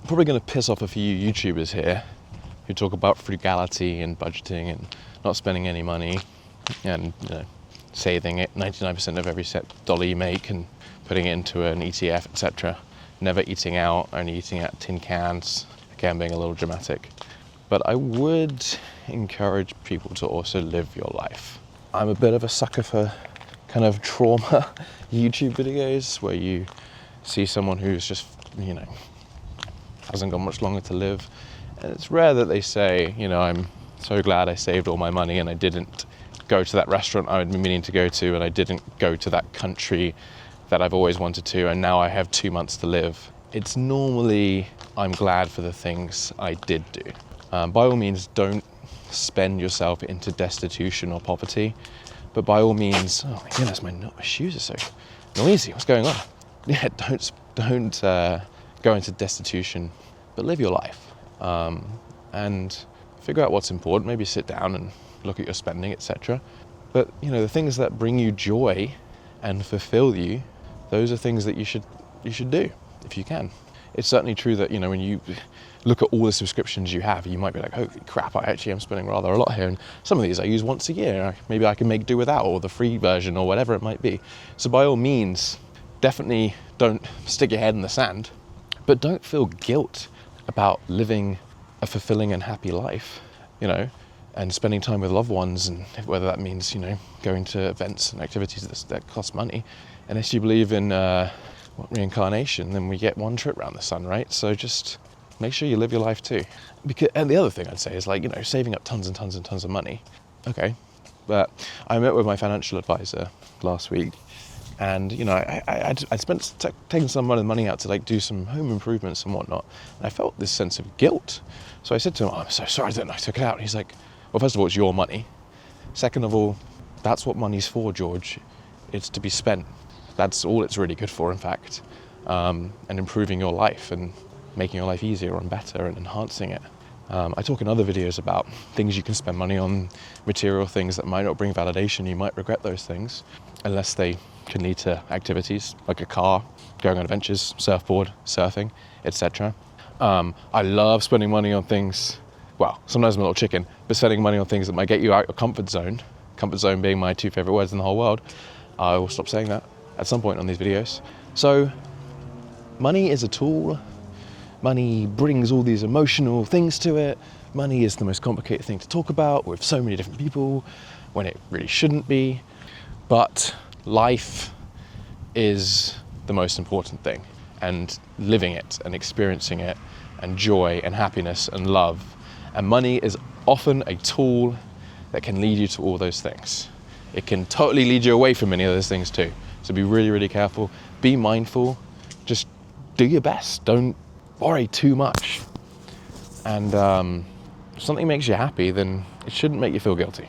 probably going to piss off a few YouTubers here who talk about frugality and budgeting and not spending any money and saving it 99% of every dollar you make and putting it into an ETF, etc. Never eating out, only eating out tin cans. Again, being a little dramatic. But I would encourage people to also live your life. I'm a bit of a sucker for kind of trauma YouTube videos where you see someone who's just, hasn't got much longer to live. And it's rare that they say, I'm so glad I saved all my money and I didn't go to that restaurant I had been meaning to go to, and I didn't go to that country that I've always wanted to, and now I have 2 months to live. It's normally, I'm glad for the things I did do. By all means, don't spend yourself into destitution or poverty, but by all means, oh my goodness, my shoes are so noisy, what's going on? Yeah, don't go into destitution, but live your life. And figure out what's important, maybe sit down and look at your spending, etc. But the things that bring you joy and fulfill you, those are things that you should do if you can. It's certainly true that when you look at all the subscriptions you have, you might be like, holy crap, I actually am spending rather a lot here, and some of these I use once a year. Maybe I can make do without, or the free version, or whatever it might be. So by all means, definitely don't stick your head in the sand, but don't feel guilt about living a fulfilling and happy life, and spending time with loved ones, and whether that means, going to events and activities that cost money. Unless you believe in reincarnation, then we get one trip around the sun, right? So just make sure you live your life too. And the other thing I'd say is saving up tons and tons and tons of money. Okay, but I met with my financial advisor last week, and I'd taken some of the money out to do some home improvements and whatnot, and I felt this sense of guilt. So I said to him, I'm so sorry that I took it out. And he's like, well, first of all, it's your money. Second of all, that's what money's for, George. It's to be spent. That's all it's really good for, in fact. And improving your life and making your life easier and better and enhancing it. I talk in other videos about things you can spend money on, material things that might not bring validation. You might regret those things unless they can lead to activities like a car, going on adventures, surfboard, surfing, etc. I love spending money on things, well, sometimes I'm a little chicken, but spending money on things that might get you out your comfort zone being my 2 favorite words in the whole world. I will stop saying that at some point on these videos. So money is a tool. Money brings all these emotional things to it. Money is the most complicated thing to talk about with so many different people when it really shouldn't be. But life is the most important thing, and living it and experiencing it, and joy and happiness and love. And money is often a tool that can lead you to all those things. It can totally lead you away from many of those things too. So be really, really careful. Be mindful. Just do your best. Don't worry too much. And if something makes you happy, then it shouldn't make you feel guilty.